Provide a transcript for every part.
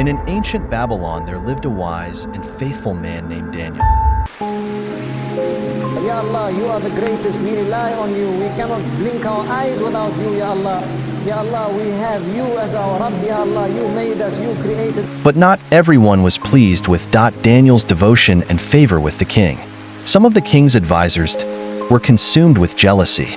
In an ancient Babylon, there lived a wise and faithful man named Daniel. Ya Allah, you are the greatest. We rely on you. We cannot blink our eyes without you, Ya Allah. Ya Allah, we have you as our Rabb. Ya Allah, you made us, you created. But not everyone was pleased with Daniel's devotion and favor with the king. Some of the king's advisors were consumed with jealousy.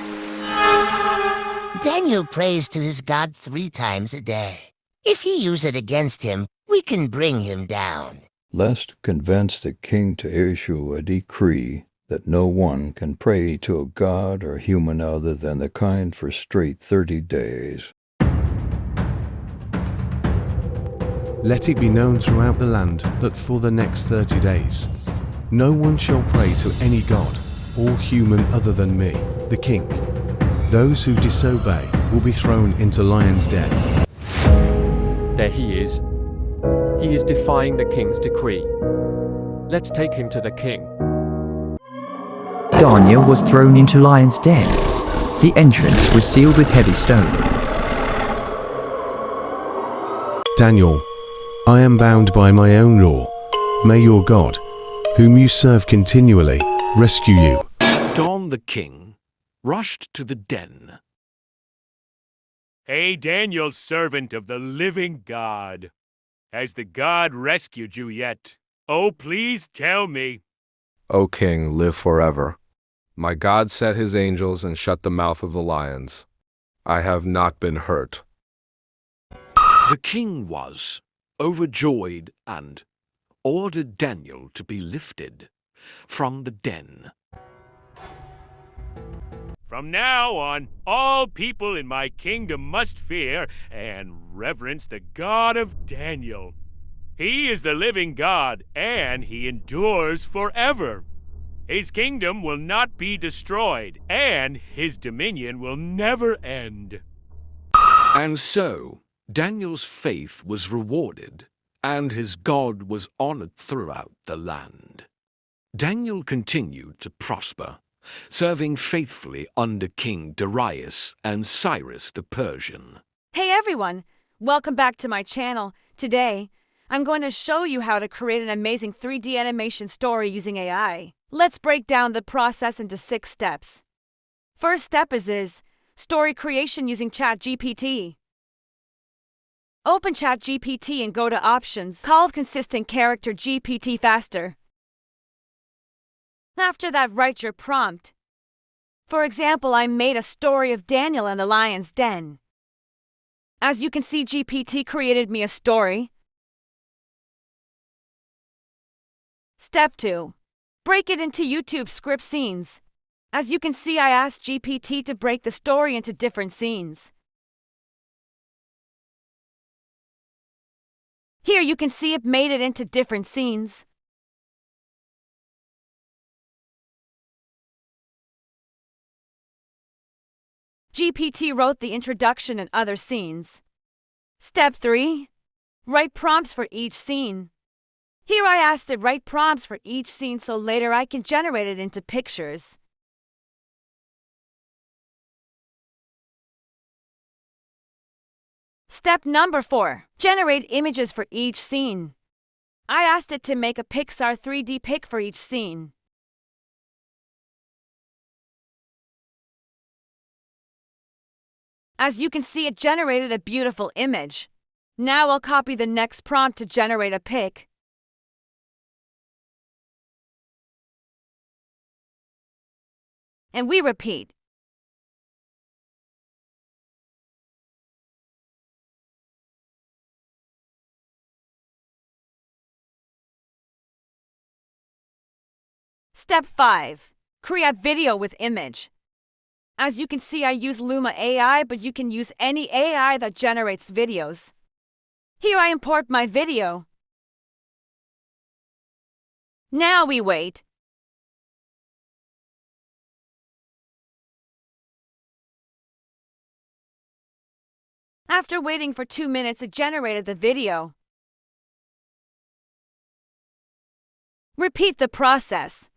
Daniel prays to his God 3 times a day. If he use it against him, we can bring him down. Lest convince the king to issue a decree that no one can pray to a god or human other than the kind for straight 30 days. Let it be known throughout the land that for the next 30 days, no one shall pray to any god or human other than me, the king. Those who disobey will be thrown into lion's den. There he is. He is defying the king's decree. Let's take him to the king. Daniel was thrown into lion's den. The entrance was sealed with heavy stone. Daniel, I am bound by my own law. May your God, whom you serve continually, rescue you. Don the king rushed to the den. Hey, Daniel, servant of the living God. Has the God rescued you yet? Oh, please tell me. O king, live forever. My God set his angels and shut the mouth of the lions. I have not been hurt. The king was overjoyed and ordered Daniel to be lifted from the den. From now on, all people in my kingdom must fear and reverence the God of Daniel. He is the living God, and he endures forever. His kingdom will not be destroyed, and his dominion will never end. And so, Daniel's faith was rewarded, and his God was honored throughout the land. Daniel continued to prosper, serving faithfully under King Darius and Cyrus the Persian. Hey everyone! Welcome back to my channel. Today, I'm going to show you how to create an amazing 3D animation story using AI. Let's break down the process into 6 steps. First step is story creation using ChatGPT. Open ChatGPT and go to Options, called Consistent Character GPT Faster. After that, write your prompt. For example, I made a story of Daniel and the lion's den. As you can see, GPT created me a story. Step 2. Break it into YouTube script scenes. As you can see, I asked GPT to break the story into different scenes. Here you can see it made it into different scenes. GPT wrote the introduction and other scenes. Step 3. Write prompts for each scene. Here I asked it write prompts for each scene so later I can generate it into pictures. Step number 4. Generate images for each scene. I asked it to make a Pixar 3D pic for each scene. As you can see, it generated a beautiful image. Now I'll copy the next prompt to generate a pic. And we repeat. Step 5. Create video with image. As you can see, I use Luma AI, but you can use any AI that generates videos. Here I import my video. Now we wait. After waiting for 2 minutes, it generated the video. Repeat the process.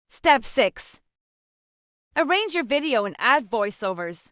Step 6. Arrange your video and add voiceovers.